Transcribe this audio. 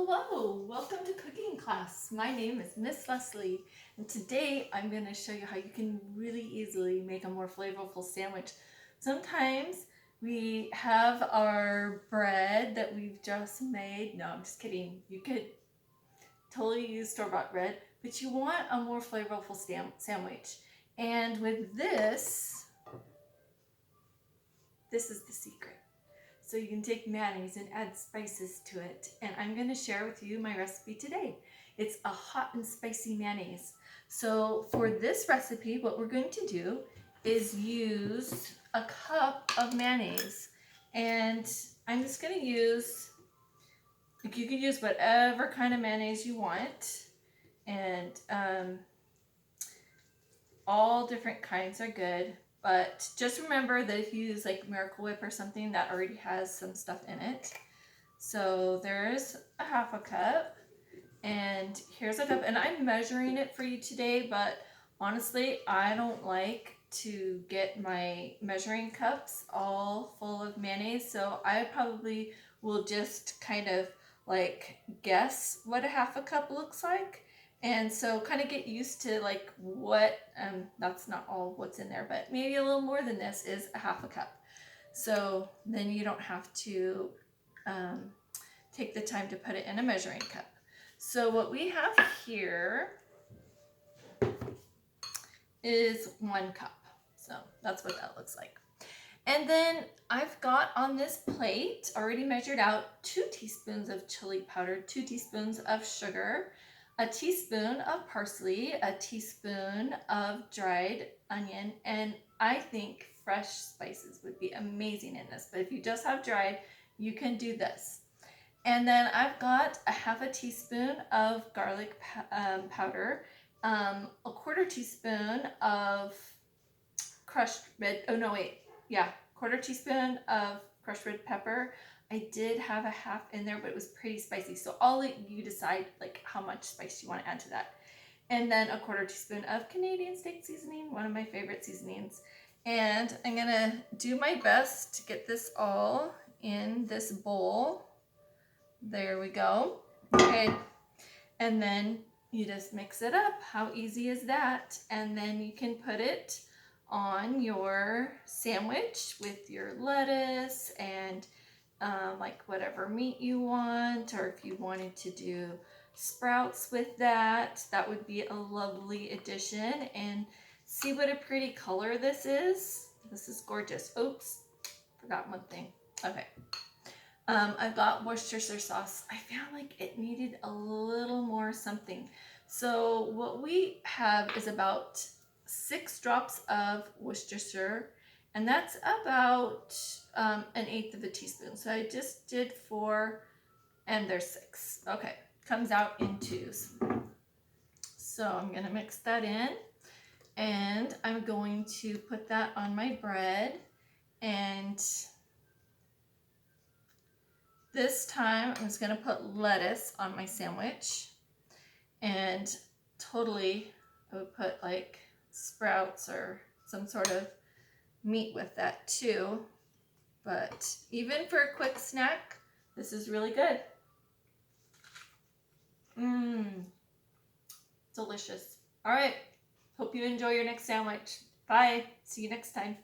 Hello, welcome to cooking class. My name is Miss Leslie, and today I'm going to show you how you can really easily make a more flavorful sandwich. Sometimes we have our bread that we've just made. No, I'm just kidding. You could totally use store-bought bread, but you want a more flavorful sandwich. And with this is the secret. So you can take mayonnaise and add spices to it. And I'm going to share with you my recipe today. It's a hot and spicy mayonnaise. So for this recipe, what we're going to do is use a cup of mayonnaise. And I'm just going to use, you can use whatever kind of mayonnaise you want. And all different kinds are good. But just remember that if you use like Miracle Whip or something, that already has some stuff in it. So there's a half a cup, and here's a cup, and I'm measuring it for you today, but honestly, I don't like to get my measuring cups all full of mayonnaise, so I probably will just kind of like guess what a half a cup looks like. And so kind of get used to like what, that's not all what's in there, but maybe a little more than this is a half a cup. So then you don't have to take the time to put it in a measuring cup. So what we have here is 1 cup. So that's what that looks like. And then I've got on this plate, already measured out, 2 teaspoons of chili powder, 2 teaspoons of sugar, a teaspoon of parsley, a teaspoon of dried onion, and I think fresh spices would be amazing in this, but if you just have dried, you can do this. And then I've got a half a teaspoon of garlic powder, a 1/4 teaspoon of crushed red, quarter teaspoon of crushed red pepper. I did have a half in there, but it was pretty spicy. So I'll let you decide like how much spice you want to add to that. And then a 1/4 teaspoon of Canadian steak seasoning, one of my favorite seasonings. And I'm gonna do my best to get this all in this bowl. There we go. Okay. And then you just mix it up. How easy is that? And then you can put it on your sandwich with your lettuce and like whatever meat you want, or if you wanted to do sprouts with that, that would be a lovely addition. And see what a pretty color this is. This is gorgeous. Oops, forgot one thing. Okay. I've got Worcestershire sauce. I found like it needed a little more something. So what we have is about 6 drops of Worcestershire, and that's about 1/8 of a teaspoon. So I just did 4, and there's 6. Okay, comes out in 2s. So I'm gonna mix that in, and I'm going to put that on my bread. And this time I'm just gonna put lettuce on my sandwich, and totally I would put like sprouts or some sort of meat with that too. But even for a quick snack, this is really good. Delicious. All right, hope you enjoy your next sandwich. Bye, see you next time.